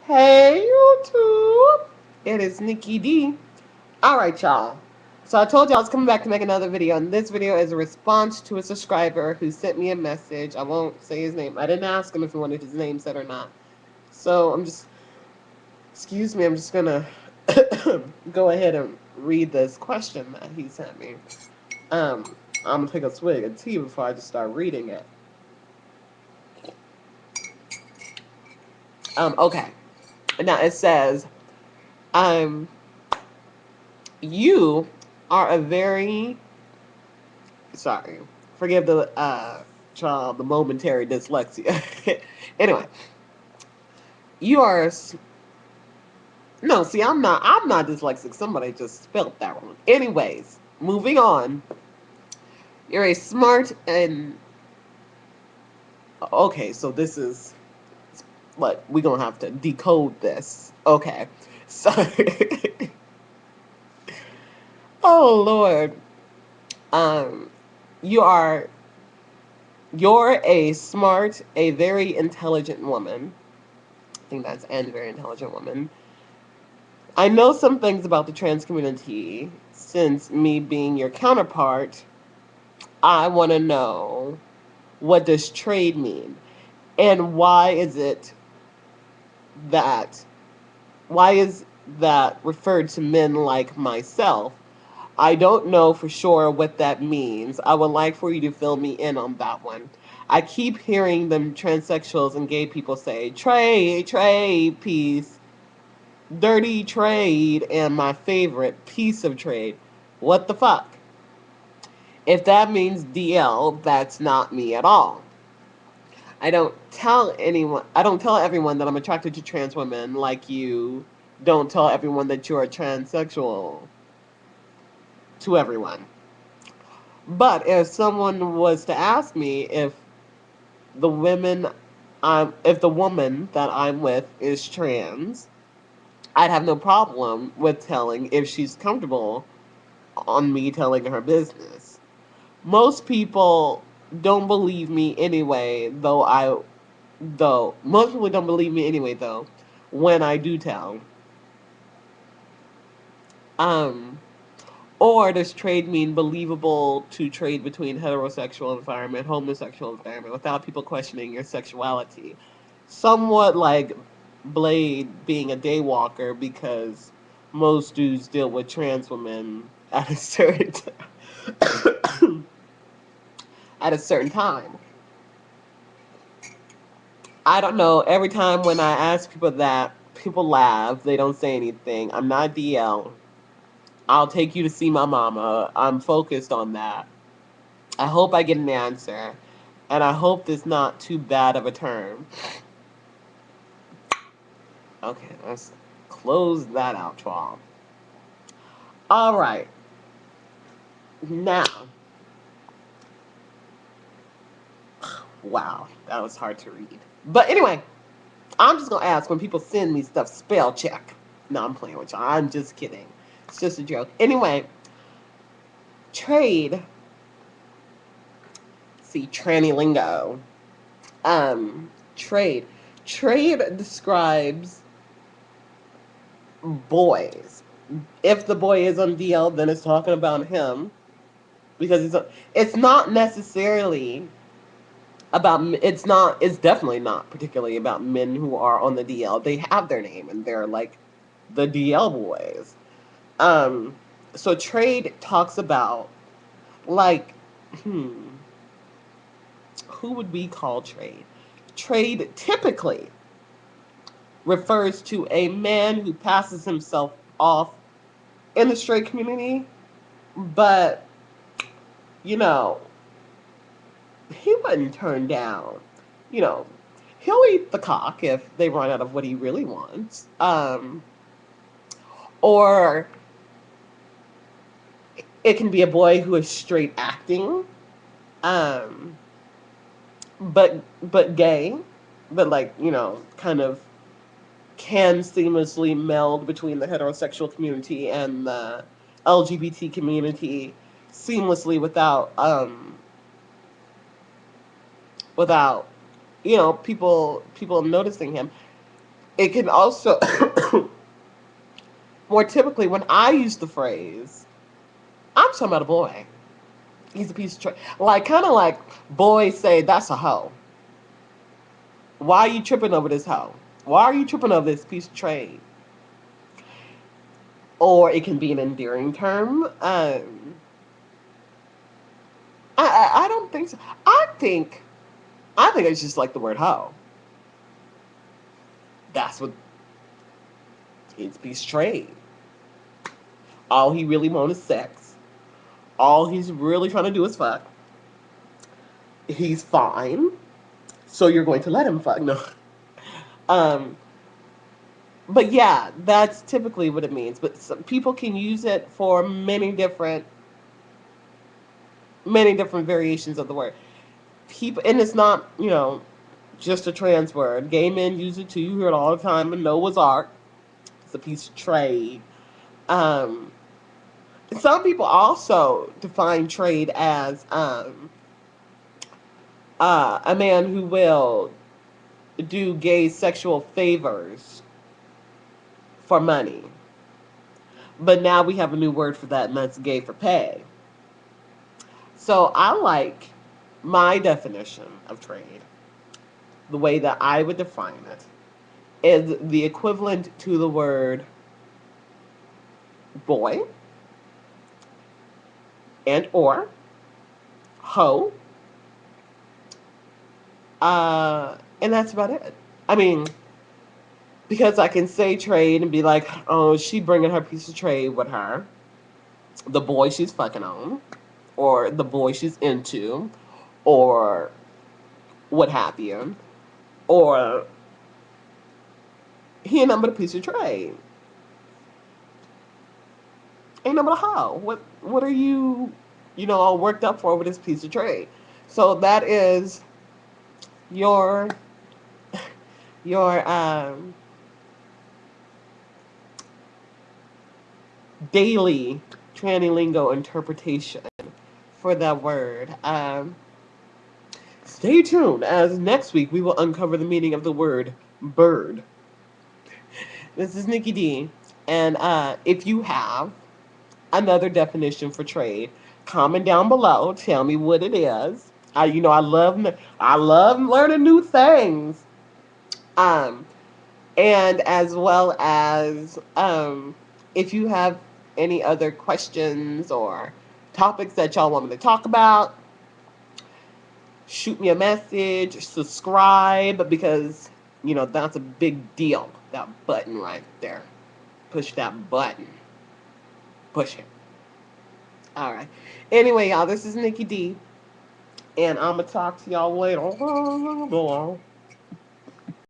Hey YouTube! It is Nikki D. Alright, y'all. So I told you I was coming back to make another video, and this video is a response to a subscriber who sent me a message. I won't say his name. I didn't ask him if he wanted his name said or not. So excuse me, I'm just gonna go ahead and read this question that he sent me. Um, I'm gonna take a swig of tea before I just start reading it. Okay. Now it says, um, you are a very sorry. Forgive the child, the momentary dyslexia. Anyway, you are no. See, I'm not. I'm not dyslexic. Somebody just spelled that wrong. Anyways, moving on. You're a smart and okay. So this is what we're gonna have to decode this. Okay. So, oh Lord. Um, you are you're a smart, a very intelligent woman. I think that's and very intelligent woman. I know some things about the trans community. Since me being your counterpart, I want to know, what does trade mean? And that why is that referred to men like myself? I don't know for sure what that means. I would like for you to fill me in on that one. I keep hearing them transsexuals and gay people say, trade, trade, peace, dirty trade, and my favorite, piece of trade. What the fuck? If that means DL, that's not me at all. I don't tell everyone that I'm attracted to trans women like you don't tell everyone that you're a transsexual to everyone. But if someone was to ask me the women if the woman that I'm with is trans, I'd have no problem with telling if she's comfortable on me telling her business. Most people don't believe me anyway, though most people don't believe me anyway though when I do tell. Um or does trade mean believable to trade between heterosexual environment, homosexual environment without people questioning your sexuality? Somewhat like Blade being a daywalker because most dudes deal with trans women at a certain at a certain time. I don't know. Every time when I ask people that, people laugh. They don't say anything. I'm not DL. I'll take you to see my mama. I'm focused on that. I hope I get an answer. And I hope this not too bad of a term. Okay, let's close that out, y'all. All right. Now, wow, that was hard to read. But anyway, I'm just gonna ask when people send me stuff, spell check. No, I'm playing with y'all. I'm just kidding. It's just a joke. Anyway, trade. See, tranny lingo. Trade. Trade describes boys. If the boy is on DL, then it's talking about him because it's not necessarily about it's definitely not particularly about men who are on the DL. They have their name and they're like the DL boys. Um, so trade talks about like hmm, who would we call trade? Trade typically refers to a man who passes himself off in the straight community, but you know, he wouldn't turn down, you know, he'll eat the cock if they run out of what he really wants. Or it can be a boy who is straight acting, um, but gay, but like, kind of can seamlessly meld between the heterosexual community and the LGBT community seamlessly without people noticing him. It can also, more typically, when I use the phrase, I'm talking about a boy. He's a piece of trash. Like, kind of like boys say, that's a hoe. Why are you tripping over this hoe? Why are you tripping over this piece of trade? Or it can be an endearing term. I don't think so. I think it's just like the word hoe. That's what it's piece of trade. All he really wants is sex. All he's really trying to do is fuck. He's fine, so you're going to let him fuck. No. Um, but yeah, that's typically what it means. But some people can use it for many different variations of the word. People, and it's not just a trans word. Gay men use it too. You hear it all the time in Noah's Ark. It's a piece of trade. Um, some people also define trade as a man who will do gay sexual favors for money. But now we have a new word for that, and that's gay for pay. So I like my definition of trade, the way that I would define it, is the equivalent to the word boy and or hoe, and that's about it. I mean, because I can say trade and be like, oh, she bringing her piece of trade with her, the boy she's fucking on, or the boy she's into, or what have you, or he ain't nothing but a piece of trade. Ain't nothing but a hoe. What are you, all worked up for with this piece of trade? So that is your your daily tranny lingo interpretation for that word. Stay tuned, as next week we will uncover the meaning of the word bird. This is Nikki D, and if you have another definition for trade, comment down below. Tell me what it is. I love learning new things. Um, and as well as if you have any other questions or topics that y'all want me to talk about, shoot me a message, subscribe, because that's a big deal. That button right there. Push that button. Push it. All right. Anyway, y'all, this is Nikki D, and I'm gonna talk to y'all later.